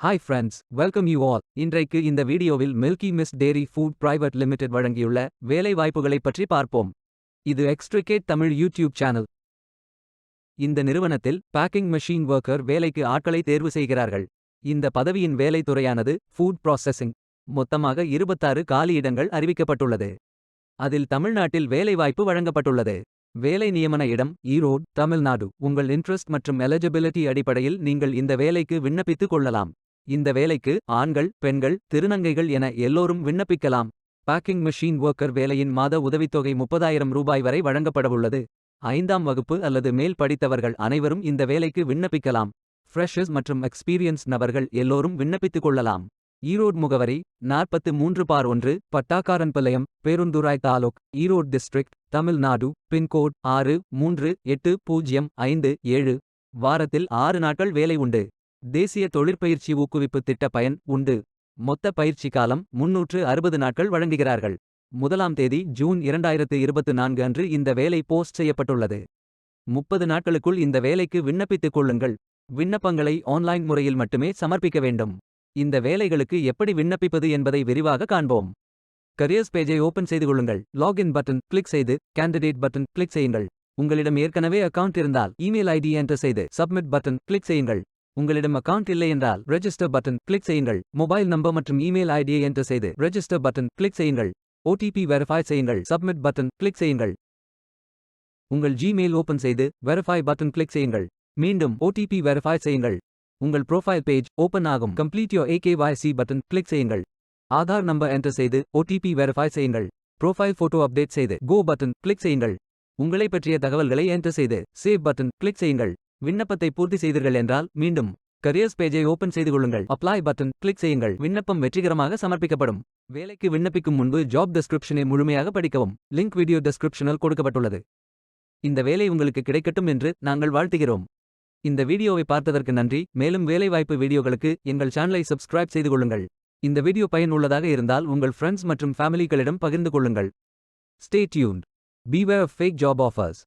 Hi friends, welcome you all. இன்றைக்கு இந்த வீடியோவில் Milky Mist Dairy Food Private Limited வழங்கியுள்ள வேலை வாய்ப்புகளைப் பற்றி பார்ப்போம். இது எக்ஸ்ட்ரிகேட் தமிழ் யூடியூப் சேனல். இந்த நிறுவனத்தில் பேக்கிங் மெஷின் ஒர்க்கர் வேலைக்கு ஆட்களை தேர்வு செய்கிறார்கள். இந்த பதவியின் வேலை துறையானது ஃபுட் ப்ராசஸிங். மொத்தமாக 26 காலியிடங்கள் அறிவிக்கப்பட்டுள்ளது. அதில் தமிழ்நாட்டில் வேலைவாய்ப்பு வழங்கப்பட்டுள்ளது. வேலை நியமன இடம் ஈரோடு, தமிழ்நாடு. உங்கள் இன்ட்ரெஸ்ட் மற்றும் எலிஜிபிலிட்டி அடிப்படையில் நீங்கள் இந்த வேலைக்கு விண்ணப்பித்துக் கொள்ளலாம். இந்த வேலைக்கு ஆண்கள், பெண்கள், திருநங்கைகள் என எல்லோரும் விண்ணப்பிக்கலாம். பேக்கிங் மெஷின் ஒர்க்கர் வேலையின் மாத உதவித்தொகை 30,000 ரூபாய் வரை வழங்கப்படவுள்ளது. 5ஆம் வகுப்பு அல்லது மேல் படித்தவர்கள் அனைவரும் இந்த வேலைக்கு விண்ணப்பிக்கலாம். ஃப்ரெஷர்ஸ் மற்றும் எக்ஸ்பீரியன்ஸ் நபர்கள் எல்லோரும் விண்ணப்பித்துக் கொள்ளலாம். ஈரோடு முகவரி 43/1 பட்டாக்காரன்பாளையம், பேருந்துராய் தாலுக், ஈரோடு டிஸ்ட்ரிக்ட், தமிழ்நாடு. பின்கோட் 638057. வாரத்தில் 6 நாட்கள் வேலை உண்டு. தேசிய தொழிற்பயிற்சி ஊக்குவிப்பு திட்ட பயன் உண்டு. மொத்த பயிற்சி காலம் 360 நாட்கள் வழங்குகிறார்கள். 1ஆம் தேதி ஜூன் 2024 அன்று இந்த வேலை போஸ்ட் செய்யப்பட்டுள்ளது. 30 நாட்களுக்குள் இந்த வேலைக்கு விண்ணப்பித்துக் கொள்ளுங்கள். விண்ணப்பங்களை ஆன்லைன் முறையில் மட்டுமே சமர்ப்பிக்க வேண்டும். இந்த வேலைகளுக்கு எப்படி விண்ணப்பிப்பது என்பதை விரிவாக காண்போம். கரியர்ஸ் பேஜை ஓபன் செய்து கொள்ளுங்கள். லாகின் பட்டன் கிளிக் செய்து கேண்டிடேட் பட்டன் கிளிக் செய்யுங்கள். உங்களிடம் ஏற்கனவே அக்கவுண்ட் இருந்தால் இமெயில் ஐடி என்டர் செய்து சப்மிட் பட்டன் கிளிக் செய்யுங்கள். உங்களிடம் அக்கவுண்ட் இல்லை என்றால் ரெஜிஸ்டர் பட்டன் கிளிக் செய்யுங்கள். மொபைல் நம்பர் மற்றும் இமெயில் ஐடியை என்டர் செய்து ரெஜிஸ்டர் பட்டன் கிளிக் செய்யுங்கள். OTP வெரிஃபை செய்யுங்கள். சப்மிட் பட்டன் கிளிக் செய்யுங்கள். உங்கள் ஜிமெயில் ஓபன் செய்து வெரிஃபை பட்டன் கிளிக் செய்யுங்கள். மீண்டும் OTP வெரிஃபை செய்யுங்கள். உங்கள் ப்ரொஃபைல் பேஜ் ஓபன் ஆகும். Complete your AKYC button click செய்யுங்கள். ஆதார் நம்பர் என்டர் செய்து OTP வெரிஃபை செய்யுங்கள். ப்ரொஃபைல் போட்டோ அப்டேட் செய்து கோ பட்டன் கிளிக் செய்யுங்கள். உங்களை பற்றிய தகவல்களை என்டர் செய்து சேவ் பட்டன் கிளிக் செய்யுங்கள். விண்ணப்பத்தை பூர்த்தி செய்தீர்கள் என்றால் மீண்டும் கரியர்ஸ் பேஜை ஓபன் செய்து கொள்ளுங்கள். அப்ளை பட்டன் கிளிக் செய்யுங்கள். விண்ணப்பம் வெற்றிகரமாக சமர்ப்பிக்கப்படும். வேலைக்கு விண்ணப்பிக்கும் முன்பு ஜாப் டெஸ்கிரிப்ஷனை முழுமையாக படிக்கவும். லிங்க் வீடியோ டெஸ்கிரிப்ஷனில் கொடுக்கப்பட்டுள்ளது. இந்த வேலை உங்களுக்கு கிடைக்கட்டும் என்று நாங்கள் வாழ்த்துகிறோம். இந்த வீடியோவை பார்த்ததற்கு நன்றி. மேலும் வேலைவாய்ப்பு வீடியோகளுக்கு எங்கள் சேனலை சப்ஸ்கிரைப் செய்து கொள்ளுங்கள். இந்த வீடியோ பயனுள்ளதாக இருந்தால் உங்கள் ஃப்ரெண்ட்ஸ் மற்றும் ஃபேமிலிகளிடம் பகிர்ந்து கொள்ளுங்கள். Stay tuned. Beware of fake job offers.